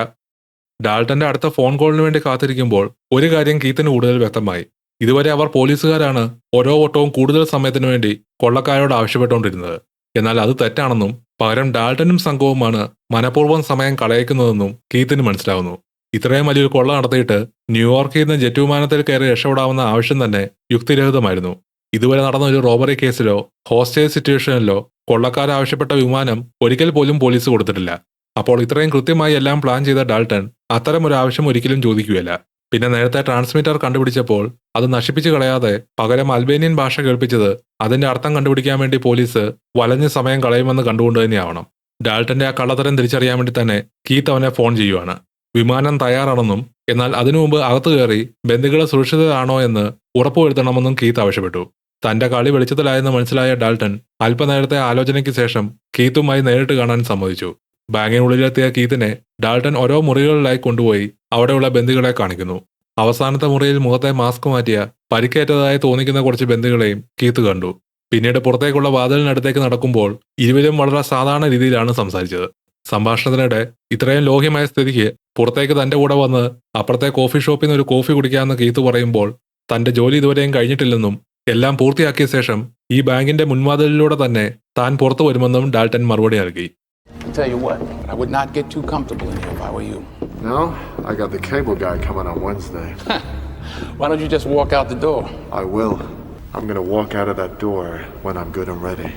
ഡാൾട്ടന്റെ അടുത്ത ഫോൺ കോളിന് വേണ്ടി കാത്തിരിക്കുമ്പോൾ ഒരു കാര്യം കീത്തിന് കൂടുതൽ വ്യക്തമായി. ഇതുവരെ അവർ പോലീസുകാരാണ് ഓരോ വട്ടവും കൂടുതൽ സമയത്തിനു വേണ്ടി കൊള്ളക്കാരോട് ആവശ്യപ്പെട്ടുകൊണ്ടിരുന്നത്. എന്നാൽ അത് തെറ്റാണെന്നും പകരം ഡാൾട്ടനും സംഘവുമാണ് മനഃപൂർവ്വം സമയം കളയിക്കുന്നതെന്നും കീത്തിന് മനസ്സിലാവുന്നു. ഇത്രയും വലിയൊരു കൊള്ള നടത്തിയിട്ട് ന്യൂയോർക്കിൽ നിന്ന് ജെറ്റ് വിമാനത്തിൽ കയറി രക്ഷപ്പെടാവുന്ന ആവശ്യം തന്നെ യുക്തിരഹിതമായിരുന്നു. ഇതുവരെ നടന്ന ഒരു റോബറി കേസിലോ ഹോസ്റ്റേജ് സിറ്റുവേഷനിലോ കൊള്ളക്കാർ ആവശ്യപ്പെട്ട വിമാനം ഒരിക്കൽ പോലും പോലീസ് കൊടുത്തിട്ടില്ല. അപ്പോൾ ഇത്രയും കൃത്യമായി എല്ലാം പ്ലാൻ ചെയ്ത ഡാൾട്ടൻ അത്തരം ഒരു ആവശ്യം ഒരിക്കലും ചോദിക്കുകയില്ല. പിന്നെ നേരത്തെ ട്രാൻസ്മിറ്റർ കണ്ടുപിടിച്ചപ്പോൾ അത് നശിപ്പിച്ചു കളയാതെ പകരം അൽബേനിയൻ ഭാഷ കേൾപ്പിച്ചത് അതിന്റെ അർത്ഥം കണ്ടുപിടിക്കാൻ വേണ്ടി പോലീസ് വലഞ്ഞ് സമയം കളയുമെന്ന് കണ്ടുകൊണ്ട് തന്നെയാവണം. ഡാൾട്ടന്റെ ആ കള്ളത്തരം തിരിച്ചറിയാൻ വേണ്ടി തന്നെ കീത്ത് അവനെ ഫോൺ ചെയ്യുവാണ്. വിമാനം തയ്യാറാണെന്നും എന്നാൽ അതിനു മുമ്പ് അകത്തു കയറി ബന്ദികളെ സുരക്ഷിതരാണോ എന്ന് ഉറപ്പുവരുത്തണമെന്നും കീത്ത് ആവശ്യപ്പെട്ടു. തന്റെ കളി വെളിച്ചത്തിലായെന്ന് മനസ്സിലായ ഡാൾട്ടൺ അല്പനേരത്തെ ആലോചനയ്ക്ക് ശേഷം കീത്തുമായി നേരിട്ട് കാണാൻ സമ്മതിച്ചു. ബാങ്കിനുള്ളിലെത്തിയ കീത്തിനെ ഡാൾട്ടൺ ഓരോ മുറികളിലായി കൊണ്ടുപോയി അവിടെയുള്ള ബന്ദികളെ കാണിക്കുന്നു. അവസാനത്തെ മുറിയിൽ മുഖത്തെ മാസ്ക് മാറ്റിയ പരിക്കേറ്റതായി തോന്നിക്കുന്ന കുറച്ച് ബന്ദികളെയും കീത്ത് കണ്ടു. പിന്നീട് പുറത്തേക്കുള്ള വാതിലിനടുത്തേക്ക് നടക്കുമ്പോൾ ഇരുവരും വളരെ സാധാരണ രീതിയിലാണ് സംസാരിച്ചത്. സംഭാഷണത്തിനിടെ ഇത്രയും ലോഹ്യമായ സ്ഥിതിക്ക് പുറത്തേക്ക് തന്റെ കൂടെ വന്ന് അപ്പുറത്തെ കോഫി ഷോപ്പിൽ നിന്ന് ഒരു കോഫി കുടിക്കാമെന്ന് കീത്ത് പറയുമ്പോൾ തന്റെ ജോലി ഇതുവരെയും കഴിഞ്ഞിട്ടില്ലെന്നും എല്ലാം പൂർത്തിയാക്കിയ ശേഷം ഈ ബാങ്കിന്റെ മുൻവാതിലിലൂടെ തന്നെ താൻ പുറത്തു വരുമെന്നും ഡാൾട്ടൺ മറുപടി നൽകി. I'll tell you what, I would not get too comfortable in here if I were you. No, I got the cable guy coming on Wednesday. Why don't you just walk out the door? I will. I'm gonna walk out of that door when I'm good and ready.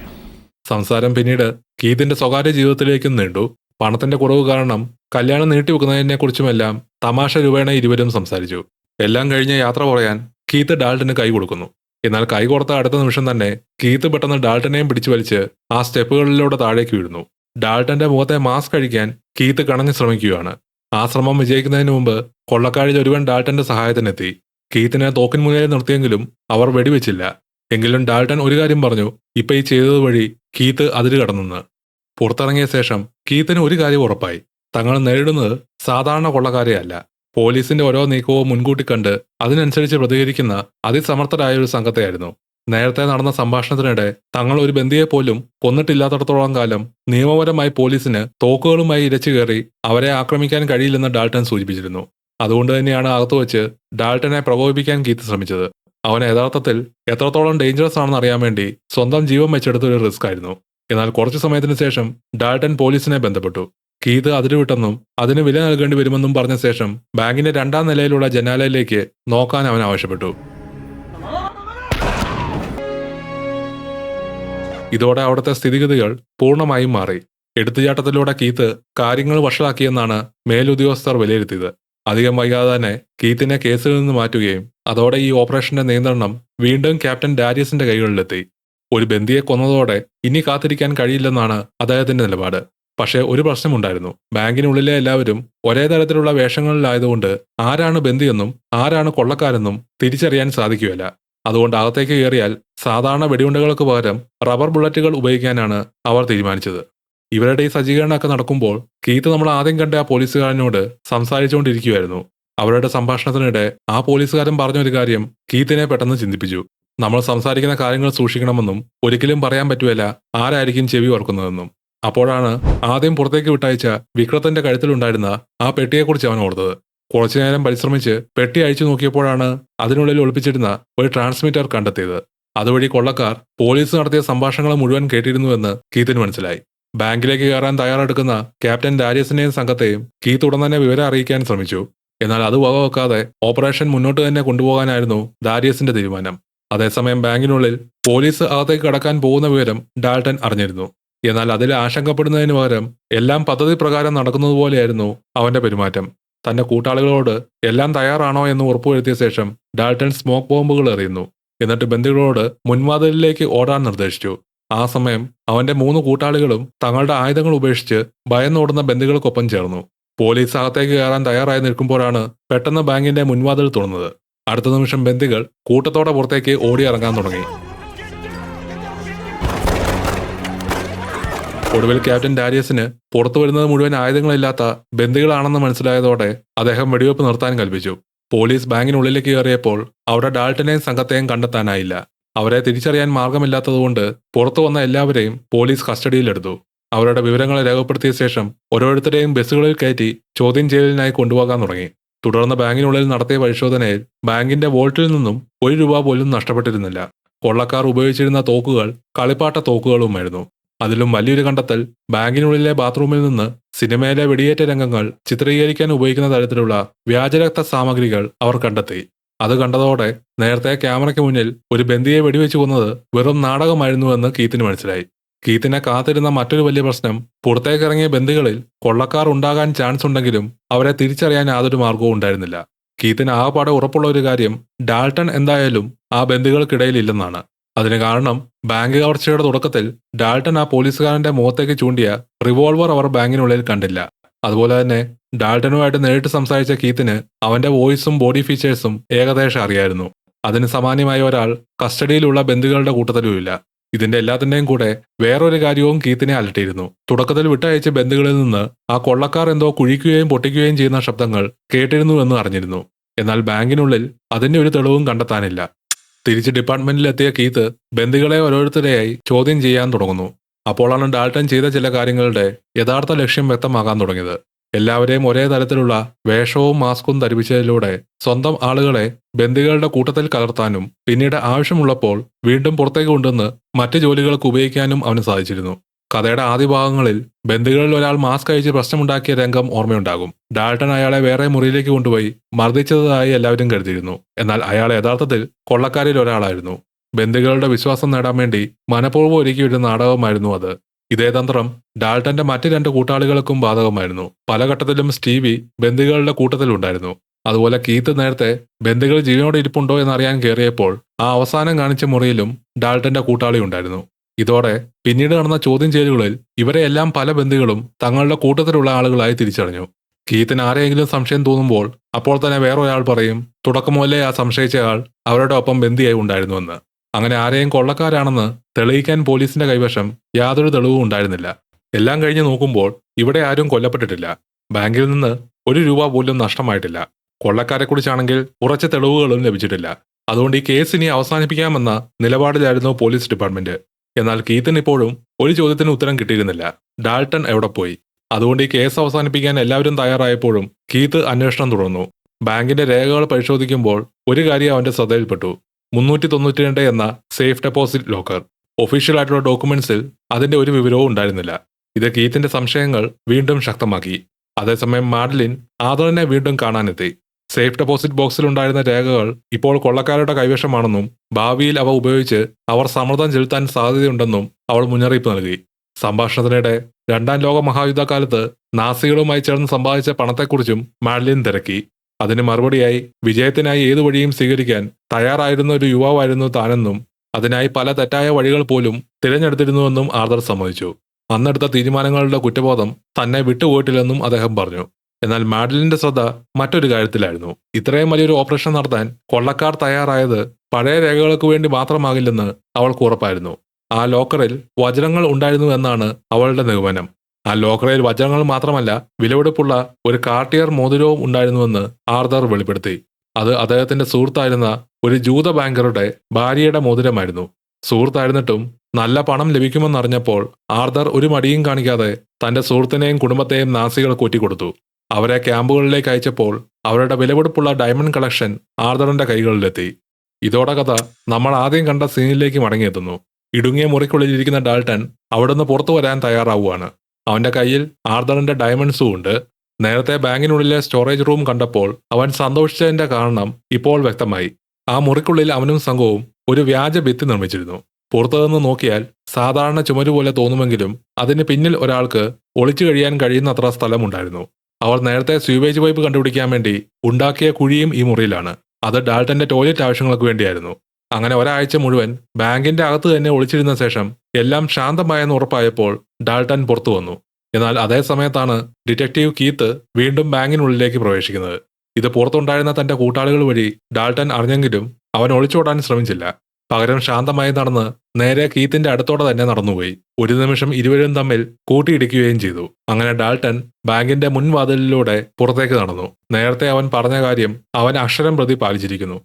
സംസാരം പിന്നീട് കീത്തിന്റെ സ്വകാര്യ ജീവിതത്തിലേക്കും നീണ്ടു. പണത്തിന്റെ കുറവ് കാരണം കല്യാണം നീട്ടിവെക്കുന്നതിനെക്കുറിച്ചുമെല്ലാം തമാശ രൂപേണ ഇരുവരും സംസാരിച്ചു. എല്ലാം കഴിഞ്ഞ് യാത്ര പറയാൻ കീത്ത് ഡാൾട്ടന് കൈ കൊടുക്കുന്നു. എന്നാൽ കൈ കൊടുത്ത അടുത്ത നിമിഷം തന്നെ കീത്ത് പെട്ടെന്ന് ഡാൾട്ടനെയും പിടിച്ചു വലിച്ച് ആ സ്റ്റെപ്പുകളിലൂടെ താഴേക്ക് വീഴുന്നു. ഡാൾട്ടന്റെ മുഖത്തെ മാസ്ക് കഴിക്കാൻ കീത്ത് കണഞ്ഞു ശ്രമിക്കുകയാണ്. ആ ശ്രമം വിജയിക്കുന്നതിന് മുമ്പ് കൊള്ളക്കാരിൽ ഒരുവൻ ഡാൾട്ടന്റെ സഹായത്തിനെത്തി. കീത്തിനെ തോക്കിൻ മുന്നിൽ നിർത്തിയെങ്കിലും അവർ വെടിവെച്ചില്ല. എങ്കിലും ഡാൾട്ടൺ ഒരു കാര്യം പറഞ്ഞു, ഇപ്പൊ ഈ ചെയ്തത് വഴി കീത്ത് അതിര് കടന്നെന്ന്. പുറത്തിറങ്ങിയ ശേഷം കീത്തിന് ഒരു കാര്യം ഉറപ്പായി, തങ്ങൾ നേരിടുന്നത് സാധാരണ കൊള്ളക്കാരെയല്ല. പോലീസിന്റെ ഓരോ നീക്കവും മുൻകൂട്ടി കണ്ട് അതിനനുസരിച്ച് പ്രതികരിക്കുന്ന അതിസമർത്ഥരായ ഒരു സംഘത്തെയായിരുന്നു. നേരത്തെ നടന്ന സംഭാഷണത്തിനിടെ തങ്ങൾ ഒരു ബന്ദിയെപ്പോലും കൊന്നിട്ടില്ലാത്തടത്തോളം കാലം നിയമപരമായി പോലീസിന് തോക്കുകളുമായി ഇരച്ചു കയറി അവരെ ആക്രമിക്കാൻ കഴിയില്ലെന്ന് ഡാൾട്ടൺ സൂചിപ്പിച്ചിരുന്നു. അതുകൊണ്ട് തന്നെയാണ് അകത്തുവെച്ച് ഡാൾട്ടനെ പ്രകോപിപ്പിക്കാൻ കീത്ത് ശ്രമിച്ചത്. അവൻ യഥാർത്ഥത്തിൽ എത്രത്തോളം ഡേഞ്ചറസ് ആണെന്ന് അറിയാൻ വേണ്ടി സ്വന്തം ജീവൻ വെച്ചെടുത്തൊരു റിസ്ക് ആയിരുന്നു. എന്നാൽ കുറച്ചു സമയത്തിന് ശേഷം ഡാൾട്ടൺ പോലീസിനെ ബന്ധപ്പെട്ടു. കീത്ത് അതിരുവിട്ടെന്നും അതിന് വില നൽകേണ്ടി വരുമെന്നും പറഞ്ഞ ശേഷം ബാങ്കിന്റെ 2ാം നിലയിലുള്ള ജനാലയിലേക്ക് നോക്കാൻ അവൻ ആവശ്യപ്പെട്ടു. ഇതോടെ അവിടുത്തെ സ്ഥിതിഗതികൾ പൂർണ്ണമായും മാറി. എടുത്തുചാട്ടത്തിലൂടെ കീത്ത് കാര്യങ്ങൾ വഷളാക്കിയെന്നാണ് മേലുദ്യോഗസ്ഥർ വിലയിരുത്തിയത്. അധികം വൈകാതെ തന്നെ കീത്തിനെ കേസിൽ നിന്ന് മാറ്റുകയും അതോടെ ഈ ഓപ്പറേഷന്റെ നിയന്ത്രണം വീണ്ടും ക്യാപ്റ്റൻ ഡാരിയസിന്റെ കൈകളിലെത്തി. ഒരു ബന്ദിയെ കൊന്നതോടെ ഇനി കാത്തിരിക്കാൻ കഴിയില്ലെന്നാണ് അദ്ദേഹത്തിന്റെ നിലപാട്. പക്ഷേ ഒരു പ്രശ്നമുണ്ടായിരുന്നു. ബാങ്കിനുള്ളിലെ എല്ലാവരും ഒരേ തരത്തിലുള്ള വേഷങ്ങളിലായതുകൊണ്ട് ആരാണ് ബന്ദിയെന്നും ആരാണ് കൊള്ളക്കാരെന്നും തിരിച്ചറിയാൻ സാധിക്കുകയില്ല. അതുകൊണ്ട് അകത്തേക്ക് കയറിയാൽ സാധാരണ വെടിയുണ്ടകൾക്ക് പകരം റബ്ബർ ബുള്ളറ്റുകൾ ഉപയോഗിക്കാനാണ് അവർ തീരുമാനിച്ചത്. ഇവരുടെ ഈ സജ്ജീകരണമൊക്കെ നടക്കുമ്പോൾ കീത്ത് നമ്മൾ ആദ്യം കണ്ട ആ പോലീസുകാരനോട് സംസാരിച്ചുകൊണ്ടിരിക്കുകയായിരുന്നു. അവരുടെ സംഭാഷണത്തിനിടെ ആ പോലീസുകാരൻ പറഞ്ഞൊരു കാര്യം കീത്തിനെ പെട്ടെന്ന് ചിന്തിപ്പിച്ചു. നമ്മൾ സംസാരിക്കുന്ന കാര്യങ്ങൾ സൂക്ഷിക്കണമെന്നും ഒരിക്കലും പറയാൻ പറ്റുകയില്ല ആരായിരിക്കും ചെവി ഓർക്കുന്നതെന്നും. അപ്പോഴാണ് ആദ്യം പുറത്തേക്ക് വിട്ടയച്ച വിക്രത്തിന്റെ കഴുത്തിലുണ്ടായിരുന്ന ആ പെട്ടിയെക്കുറിച്ച് അവൻ ഓർത്തത്. കുറച്ചുനേരം പരിശ്രമിച്ച് പെട്ടി അഴിച്ചു നോക്കിയപ്പോഴാണ് അതിനുള്ളിൽ ഒളിപ്പിച്ചിരുന്ന ഒരു ട്രാൻസ്മിറ്റർ കണ്ടെത്തിയത്. അതുവഴി കൊള്ളക്കാർ പോലീസ് നടത്തിയ സംഭാഷണങ്ങൾ മുഴുവൻ കേട്ടിരുന്നുവെന്ന് കീത്തിന് മനസ്സിലായി. ബാങ്കിലേക്ക് കയറാൻ തയ്യാറെടുക്കുന്ന ക്യാപ്റ്റൻ ഡാരിയസിനെയും സംഘത്തെയും കീത്ത് ഉടൻ തന്നെ വിവരം അറിയിക്കാൻ ശ്രമിച്ചു. എന്നാൽ അത് വകവെക്കാതെ ഓപ്പറേഷൻ മുന്നോട്ട് തന്നെ കൊണ്ടുപോകാനായിരുന്നു ഡാരിയസിന്റെ തീരുമാനം. അതേസമയം ബാങ്കിനുള്ളിൽ പോലീസ് അകത്തേക്ക് കടക്കാൻ പോകുന്ന വിവരം ഡാൾട്ടൺ അറിഞ്ഞിരുന്നു. എന്നാൽ അതിൽ ആശങ്കപ്പെടുന്നതിന് പകരം എല്ലാം പദ്ധതി പ്രകാരം നടക്കുന്നതുപോലെയായിരുന്നു അവന്റെ പെരുമാറ്റം. തന്റെ കൂട്ടാളികളോട് എല്ലാം തയ്യാറാണോ എന്ന് ഉറപ്പുവരുത്തിയ ശേഷം ഡാൾട്ടൺ സ്മോക്ക് ബോംബുകൾ എറിയുന്നു. എന്നിട്ട് ബന്ദികളോട് മുൻവാതിലിലേക്ക് ഓടാൻ നിർദ്ദേശിച്ചു. ആ സമയം അവന്റെ 3 കൂട്ടാളികളും തങ്ങളുടെ ആയുധങ്ങൾ ഉപേക്ഷിച്ച് ഭയന്നോടുന്ന ബന്ദികൾക്കൊപ്പം ചേർന്നു. പോലീസ് അകത്തേക്ക് കയറാൻ തയ്യാറായി നിൽക്കുമ്പോഴാണ് പെട്ടെന്ന് ബാങ്കിന്റെ മുൻവാതിൽ തുറന്നത്. അടുത്ത നിമിഷം ബന്ദികൾ കൂട്ടത്തോടെ പുറത്തേക്ക് ഓടിയിറങ്ങാൻ തുടങ്ങി. ഒടുവിൽ ക്യാപ്റ്റൻ ഡാരിയസിന് പുറത്തു വരുന്നത് മുഴുവൻ ആയുധങ്ങളില്ലാത്ത ബന്ദികളാണെന്ന് മനസ്സിലായതോടെ അദ്ദേഹം വെടിവെപ്പ് നിർത്താൻ കൽപ്പിച്ചു. പോലീസ് ബാങ്കിനുള്ളിലേക്ക് കയറിയപ്പോൾ അവിടെ ഡാൾട്ടനെയും സംഘത്തെയും കണ്ടെത്താനായില്ല. അവരെ തിരിച്ചറിയാൻ മാർഗമില്ലാത്തതുകൊണ്ട് പുറത്തു വന്ന എല്ലാവരെയും പോലീസ് കസ്റ്റഡിയിലെടുത്തു. അവരുടെ വിവരങ്ങൾ രേഖപ്പെടുത്തിയ ശേഷം ഓരോരുത്തരെയും ബസ്സുകളിൽ കയറ്റി ചോദ്യം ചെയ്യലിനായി കൊണ്ടുപോകാൻ തുടങ്ങി. തുടർന്ന് ബാങ്കിനുള്ളിൽ നടത്തിയ പരിശോധനയിൽ ബാങ്കിന്റെ വോൾട്ടിൽ നിന്നും 1 രൂപ പോലും നഷ്ടപ്പെട്ടിരുന്നില്ല. കൊള്ളക്കാർ ഉപയോഗിച്ചിരുന്ന തോക്കുകൾ കളിപ്പാട്ട തോക്കുകളുമായിരുന്നു. അതിലും വലിയൊരു കണ്ടെത്തൽ ബാങ്കിനുള്ളിലെ ബാത്റൂമിൽ നിന്ന് സിനിമയിലെ വെടിയേറ്റ രംഗങ്ങൾ ചിത്രീകരിക്കാൻ ഉപയോഗിക്കുന്ന തരത്തിലുള്ള വ്യാജരക്ത സാമഗ്രികൾ അവർ കണ്ടെത്തി. അത് കണ്ടതോടെ നേരത്തെ ക്യാമറയ്ക്ക് മുന്നിൽ ഒരു ബന്ദിയെ വെടിവെച്ചു കൊന്നത് വെറും നാടകമായിരുന്നുവെന്ന് കീത്തിന് മനസ്സിലായി. കീത്തിനെ കാത്തിരുന്ന മറ്റൊരു വലിയ പ്രശ്നം പുറത്തേക്കിറങ്ങിയ ബന്ദികളിൽ കൊള്ളക്കാർ ഉണ്ടാകാൻ ചാൻസ് ഉണ്ടെങ്കിലും അവരെ തിരിച്ചറിയാൻ യാതൊരു മാർഗവും ഉണ്ടായിരുന്നില്ല. കീത്തിന് ആകപ്പാടെ ഉറപ്പുള്ള ഒരു കാര്യം ഡാൾട്ടൺ എന്തായാലും ആ ബന്ദികൾക്കിടയിൽ ഇല്ലെന്നാണ്. അതിന് കാരണം ബാങ്ക് കവർച്ചയുടെ തുടക്കത്തിൽ ഡാൾട്ടൺ ആ പോലീസുകാരന്റെ മുഖത്തേക്ക് ചൂണ്ടിയ റിവോൾവർ അവർ ബാങ്കിനുള്ളിൽ കണ്ടില്ല. അതുപോലെ തന്നെ ഡാൾട്ടനുമായിട്ട് നേരിട്ട് സംസാരിച്ച കീത്തിന് അവന്റെ വോയിസും ബോഡി ഫീച്ചേഴ്സും ഏകദേശം അറിയായിരുന്നു. അതിന് സമാനമായ ഒരാൾ കസ്റ്റഡിയിലുള്ള ബന്ധുക്കളുടെ കൂട്ടത്തിലുമില്ല. ഇതിന്റെ എല്ലാത്തിന്റെയും കൂടെ വേറൊരു കാര്യവും കീത്തിനെ അലട്ടിയിരുന്നു. തുടക്കത്തിൽ വിട്ടയച്ച ബന്ധുക്കളിൽ നിന്ന് ആ കൊള്ളക്കാർ എന്തോ കുഴിക്കുകയും പൊട്ടിക്കുകയും ചെയ്യുന്ന ശബ്ദങ്ങൾ കേട്ടിരുന്നുവെന്ന് അറിഞ്ഞിരുന്നു. എന്നാൽ ബാങ്കിനുള്ളിൽ അതിന്റെ ഒരു തെളിവും കണ്ടെത്താനില്ല. തിരിച്ച് ഡിപ്പാർട്ട്മെന്റിലെത്തിയ കീത്ത് ബന്ധുക്കളെ ഓരോരുത്തരെയായി ചോദ്യം ചെയ്യാൻ തുടങ്ങുന്നു. അപ്പോഴാണ് ഡാൾട്ടൻ ചെയ്ത ചില കാര്യങ്ങളുടെ യഥാർത്ഥ ലക്ഷ്യം വ്യക്തമാകാൻ തുടങ്ങിയത്. എല്ലാവരെയും ഒരേ തരത്തിലുള്ള വേഷവും മാസ്കും ധരിപ്പിച്ചതിലൂടെ സ്വന്തം ആളുകളെ ബന്ദികളുടെ കൂട്ടത്തിൽ കലർത്താനും പിന്നീട് ആവശ്യമുള്ളപ്പോൾ വീണ്ടും പുറത്തേക്ക് കൊണ്ടുവന്ന് മറ്റ് ജോലികൾക്ക് ഉപയോഗിക്കാനും അവന് സാധിച്ചിരുന്നു. കഥയുടെ ആദ്യ ഭാഗങ്ങളിൽ ബന്ദികളിൽ ഒരാൾ മാസ്ക് അയച്ച് പ്രശ്നമുണ്ടാക്കിയ രംഗം ഓർമ്മയുണ്ടാകും. ഡാൾട്ടൻ അയാളെ വേറെ മുറിയിലേക്ക് കൊണ്ടുപോയി മർദ്ദിച്ചതായി എല്ലാവരും കരുതിയിരുന്നു. എന്നാൽ അയാൾ യഥാർത്ഥത്തിൽ കൊള്ളക്കാരിൽ ഒരാളായിരുന്നു. ബന്ദികളുടെ വിശ്വാസം നേടാൻ വേണ്ടി മനഃപൂർവ്വം ഒരുക്കിയൊരു നാടകമായിരുന്നു അത്. ഇതേ തന്ത്രം ഡാൾട്ടന്റെ മറ്റ് 2 കൂട്ടാളികൾക്കും ബാധകമായിരുന്നു. പല ഘട്ടത്തിലും സ്റ്റീവി ബന്ദികളുടെ കൂട്ടത്തിലുണ്ടായിരുന്നു. അതുപോലെ കീത്ത് നേരത്തെ ബന്ദികൾ ജീവനോടെ ഇരിപ്പുണ്ടോ എന്നറിയാൻ കയറിയപ്പോൾ ആ അവസാനം കാണിച്ച മുറിയിലും ഡാൾട്ടന്റെ കൂട്ടാളി ഉണ്ടായിരുന്നു. ഇതോടെ പിന്നീട് നടന്ന ചോദ്യം ചെയ്യലുകളിൽ ഇവരെയെല്ലാം പല ബന്ദികളും തങ്ങളുടെ കൂട്ടത്തിലുള്ള ആളുകളായി തിരിച്ചറിഞ്ഞു. കീത്തിന് ആരെയെങ്കിലും സംശയം തോന്നുമ്പോൾ അപ്പോൾ തന്നെ വേറൊരാൾ പറയും തുടക്കം മുതലേ ആ സംശയിച്ചയാൾ അവരുടെ ഒപ്പം ബന്ദിയായി ഉണ്ടായിരുന്നുവെന്ന്. അങ്ങനെ ആരെയും കൊള്ളക്കാരാണെന്ന് തെളിയിക്കാൻ പോലീസിന്റെ കൈവശം യാതൊരു തെളിവും ഉണ്ടായിരുന്നില്ല. എല്ലാം കഴിഞ്ഞ് നോക്കുമ്പോൾ ഇവിടെ ആരും കൊല്ലപ്പെട്ടിട്ടില്ല. ബാങ്കിൽ നിന്ന് ₹1 പോലും നഷ്ടമായിട്ടില്ല. കൊള്ളക്കാരെക്കുറിച്ചാണെങ്കിൽ കുറച്ച് തെളിവുകളും ലഭിച്ചിട്ടില്ല. അതുകൊണ്ട് ഈ കേസ് ഇനി അവസാനിപ്പിക്കാമെന്ന നിലപാടിലായിരുന്നു പോലീസ് ഡിപ്പാർട്ട്മെന്റ്. എന്നാൽ കീത്തിന് ഇപ്പോഴും ഒരു ചോദ്യത്തിന് ഉത്തരം കിട്ടിയിരുന്നില്ല. ഡാൾട്ടൻ എവിടെ പോയി? അതുകൊണ്ട് ഈ കേസ് അവസാനിപ്പിക്കാൻ എല്ലാവരും തയ്യാറായപ്പോഴും കീത്ത് അന്വേഷണം തുടർന്നു. ബാങ്കിന്റെ രേഖകൾ പരിശോധിക്കുമ്പോൾ ഒരു കാര്യം അവന്റെ ശ്രദ്ധയിൽപ്പെട്ടു. 392 എന്ന സേഫ് ഡെപ്പോസിറ്റ് ലോക്കർ. ഒഫീഷ്യൽ ആയിട്ടുള്ള ഡോക്യുമെന്റ്സിൽ അതിന്റെ ഒരു വിവരവും ഉണ്ടായിരുന്നില്ല. ഇത് കീത്തിന്റെ സംശയങ്ങൾ വീണ്ടും ശക്തമാക്കി. അതേസമയം മാഡലിൻ ആദറിനെ വീണ്ടും കാണാനെത്തി. സേഫ് ഡെപ്പോസിറ്റ് ബോക്സിലുണ്ടായിരുന്ന രേഖകൾ ഇപ്പോൾ കൊള്ളക്കാരുടെ കൈവശമാണെന്നും ഭാവിയിൽ അവ ഉപയോഗിച്ച് അവർ സമ്മർദ്ദം ചെലുത്താൻ സാധ്യതയുണ്ടെന്നും അവൾ മുന്നറിയിപ്പ് നൽകി. സംഭാഷണത്തിനിടെ 2ാം ലോക മഹായുദ്ധകാലത്ത് നാസികളുമായി ചേർന്ന് സമ്പാദിച്ച പണത്തെക്കുറിച്ചും മാഡലിൻ തിരക്കി. അതിന് മറുപടിയായി വിജയത്തിനായി ഏതു വഴിയും സ്വീകരിക്കാൻ തയ്യാറായിരുന്ന ഒരു യുവാവായിരുന്നു താനെന്നും അതിനായി പല തെറ്റായ വഴികൾ പോലും തിരഞ്ഞെടുത്തിരുന്നുവെന്നും ആർതർ സമ്മതിച്ചു. അന്നെടുത്ത തീരുമാനങ്ങളുടെ കുറ്റബോധം തന്നെ വിട്ടുപോയിട്ടില്ലെന്നും അദ്ദേഹം പറഞ്ഞു. എന്നാൽ മാഡലിന്റെ ശ്രദ്ധ മറ്റൊരു കാര്യത്തിലായിരുന്നു. ഇത്രയും വലിയൊരു ഓപ്പറേഷൻ നടത്താൻ കൊള്ളക്കാർ തയ്യാറായത് പഴയ രേഖകൾക്ക് വേണ്ടി മാത്രമാകില്ലെന്ന് അവൾക്ക് ഉറപ്പായിരുന്നു. ആ ലോക്കറിൽ വജ്രങ്ങൾ ഉണ്ടായിരുന്നു എന്നാണ് അവളുടെ നിഗമനം. ആ ലോക്കറിൽ വജ്രങ്ങൾ മാത്രമല്ല വിലപിടിപ്പുള്ള ഒരു കാർട്ടിയർ മോതിരവും ഉണ്ടായിരുന്നുവെന്ന് ആർതർ വെളിപ്പെടുത്തി. അത് അദ്ദേഹത്തിന്റെ സുഹൃത്തായിരുന്ന ഒരു ജൂത ബാങ്കറുടെ ഭാര്യയുടെ മോതിരമായിരുന്നു. സുഹൃത്തായിരുന്നിട്ടും നല്ല പണം ലഭിക്കുമെന്നറിഞ്ഞപ്പോൾ ആർതർ ഒരു മടിയും കാണിക്കാതെ തന്റെ സുഹൃത്തിനെയും കുടുംബത്തെയും നാസികൾ കൊറ്റിക്കൊടുത്തു. അവരെ ക്യാമ്പുകളിലേക്ക് അയച്ചപ്പോൾ അവരുടെ വിലപിടിപ്പുള്ള ഡയമണ്ട് കളക്ഷൻ ആർതറിന്റെ കൈകളിലെത്തി. ഇതോടെ കഥ നമ്മൾ ആദ്യം കണ്ട സീനിലേക്ക് മടങ്ങിയെത്തുന്നു. ഇടുങ്ങിയ മുറിക്കുള്ളിലിരിക്കുന്ന ഡാൾട്ടൻ അവിടുന്ന് പുറത്തു വരാൻ തയ്യാറാവുകയാണ്. അവന്റെ കയ്യിൽ ആർതറിന്റെ ഡയമണ്ട്സും ഉണ്ട്. നേരത്തെ ബാങ്കിനുള്ളിലെ സ്റ്റോറേജ് റൂം കണ്ടപ്പോൾ അവൻ സന്തോഷിച്ചതിന്റെ കാരണം ഇപ്പോൾ വ്യക്തമായി. ആ മുറിക്കുള്ളിൽ അവനും സംഘവും ഒരു വ്യാജ ഭിത്തി നിർമ്മിച്ചിരുന്നു. പുറത്തുനിന്ന് നോക്കിയാൽ സാധാരണ ചുമരുപോലെ തോന്നുമെങ്കിലും അതിന് പിന്നിൽ ഒരാൾക്ക് ഒളിച്ചു കഴിയാൻ കഴിയുന്നത്ര സ്ഥലമുണ്ടായിരുന്നു. അവർ നേരത്തെ സ്വീവേജ് പൈപ്പ് കണ്ടുപിടിക്കാൻ വേണ്ടി ഉണ്ടാക്കിയ കുഴിയും ഈ മുറിയിലാണ്. അത് ഡാൾട്ടന്റെ ടോയ്ലറ്റ് ആവശ്യങ്ങൾക്ക് വേണ്ടിയായിരുന്നു. അങ്ങനെ ഒരാഴ്ച മുഴുവൻ ബാങ്കിന്റെ അകത്ത് തന്നെ ഒളിച്ചിരുന്ന ശേഷം എല്ലാം ശാന്തമായെന്ന് ഉറപ്പായപ്പോൾ ഡാൾട്ടൻ പുറത്തു വന്നു. എന്നാൽ അതേ സമയത്താണ് ഡിറ്റക്റ്റീവ് കീത്ത് വീണ്ടും ബാങ്കിനുള്ളിലേക്ക് പ്രവേശിക്കുന്നത്. ഇത് പുറത്തുണ്ടായിരുന്ന തന്റെ കൂട്ടാളികൾ വഴി ഡാൾട്ടൻ അറിഞ്ഞെങ്കിലും അവൻ ഒളിച്ചോടാൻ ശ്രമിച്ചില്ല. പകരം ശാന്തമായി നടന്ന് നേരെ കീത്തിന്റെ അടുത്തോടെ തന്നെ നടന്നുപോയി. ഒരു നിമിഷം ഇരുവരും തമ്മിൽ കൂട്ടിയിടിക്കുകയും ചെയ്തു. അങ്ങനെ ഡാൾട്ടൻ ബാങ്കിന്റെ മുൻവാതിലിലൂടെ പുറത്തേക്ക് നടന്നു. നേരത്തെ അവൻ പറഞ്ഞ കാര്യം അവൻ അക്ഷരം പ്രതി പാലിച്ചിരിക്കുന്നു.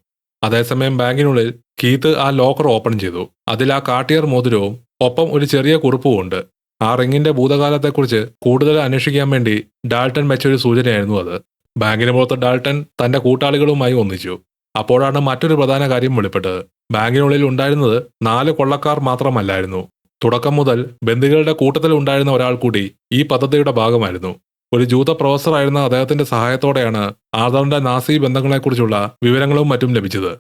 അതേസമയം ബാങ്കിനുള്ളിൽ കീത്ത് ആ ലോക്കർ ഓപ്പൺ ചെയ്തു. അതിൽ ആ കാർട്ടിയർ മോതിരവും ഒപ്പം ഒരു ചെറിയ കുറിപ്പും ഉണ്ട്. ആ റിങ്ങിന്റെ ഭൂതകാലത്തെക്കുറിച്ച് കൂടുതൽ അന്വേഷിക്കാൻ വേണ്ടി ഡാൾട്ടൻ വെച്ചൊരു സൂചനയായിരുന്നു അത്. ബാങ്കിന് പുറത്ത് ഡാൾട്ടൻ തന്റെ കൂട്ടാളികളുമായി ഒന്നിച്ചു. അപ്പോഴാണ് മറ്റൊരു പ്രധാന കാര്യം വെളിപ്പെട്ടത്. ബാങ്കിനുള്ളിൽ ഉണ്ടായിരുന്നത് 4 കൊള്ളക്കാർ മാത്രമല്ലായിരുന്നു. തുടക്കം മുതൽ ബന്ദികളുടെ കൂട്ടത്തിൽ ഉണ്ടായിരുന്ന ഒരാൾ കൂടി ഈ പദ്ധതിയുടെ ഭാഗമായിരുന്നു. ഒരു ജൂത പ്രൊഫസറായിരുന്ന അദ്ദേഹത്തിന്റെ സഹായത്തോടെയാണ് ആർതറിന്റെ നാസി ബന്ധങ്ങളെക്കുറിച്ചുള്ള വിവരങ്ങളും മറ്റും ലഭിച്ചത്.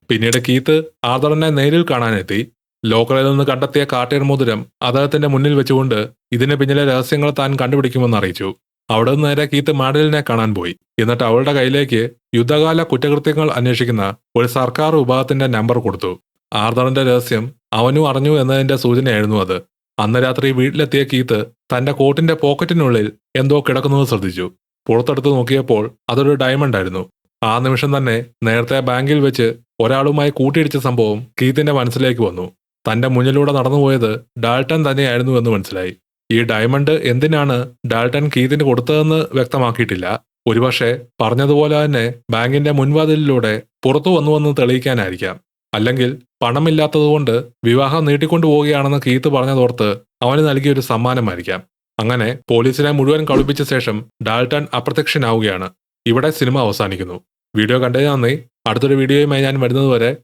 പിന്നീട് കീത്ത് ആർതറിനെ നേരിൽ കാണാനെത്തി. ലോക്കറിൽ നിന്ന് കണ്ടെത്തിയ കാർട്ടിയർ മോതിരം അദ്ദേഹത്തിന്റെ മുന്നിൽ വെച്ചുകൊണ്ട് ഇതിന് പിന്നിലെ രഹസ്യങ്ങൾ താൻ കണ്ടുപിടിക്കുമെന്ന് അറിയിച്ചു. അവിടെ നിന്ന് നേരെ കീത്ത് മാഡലിനെ കാണാൻ പോയി. എന്നിട്ട് അവളുടെ കയ്യിലേക്ക് യുദ്ധകാല കുറ്റകൃത്യങ്ങൾ അന്വേഷിക്കുന്ന ഒരു സർക്കാർ വിഭാഗത്തിന്റെ നമ്പർ കൊടുത്തു. ആർതറിന്റെ രഹസ്യം അവനും അറിഞ്ഞു എന്നതിന്റെ സൂചനയായിരുന്നു അത്. അന്ന് രാത്രി വീട്ടിലെത്തിയ കീത്ത് തന്റെ കോട്ടിന്റെ പോക്കറ്റിനുള്ളിൽ എന്തോ കിടക്കുന്നത് ശ്രദ്ധിച്ചു. പുറത്തെടുത്ത് നോക്കിയപ്പോൾ അതൊരു ഡയമണ്ട് ആയിരുന്നു. ആ നിമിഷം തന്നെ നേരത്തെ ബാങ്കിൽ വെച്ച് ഒരാളുമായി കൂട്ടിയിടിച്ച സംഭവം കീത്തിന്റെ മനസ്സിലേക്ക് വന്നു. തന്റെ മുന്നിലൂടെ നടന്നുപോയത് ഡാൾട്ടൺ തന്നെയായിരുന്നു എന്ന് മനസ്സിലായി. ഈ ഡയമണ്ട് എന്തിനാണ് ഡാൾട്ടൺ കീത്തിന് കൊടുത്തതെന്ന് വ്യക്തമാക്കിയിട്ടില്ല. ഒരുപക്ഷെ പറഞ്ഞതുപോലെ തന്നെ ബാങ്കിന്റെ മുൻവാതിലിലൂടെ പുറത്തു വന്നുവെന്ന് തെളിയിക്കാനായിരിക്കാം. അല്ലെങ്കിൽ പണമില്ലാത്തതുകൊണ്ട് വിവാഹം നീട്ടിക്കൊണ്ടുപോവുകയാണെന്ന് കീത്ത് പറഞ്ഞതോർത്ത് അവന് നൽകിയൊരു സമ്മാനമായിരിക്കാം. അങ്ങനെ പോലീസിനെ മുഴുവൻ കളിപ്പിച്ച ശേഷം ഡാൾട്ടൺ അപ്രത്യക്ഷനാവുകയാണ്. ഇവിടെ സിനിമ അവസാനിക്കുന്നു. വീഡിയോ കണ്ടതിന് നന്ദി. അടുത്തൊരു വീഡിയോയുമായി ഞാൻ വരുന്നതുവരെ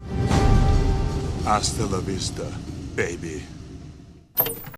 Hasta la vista, baby.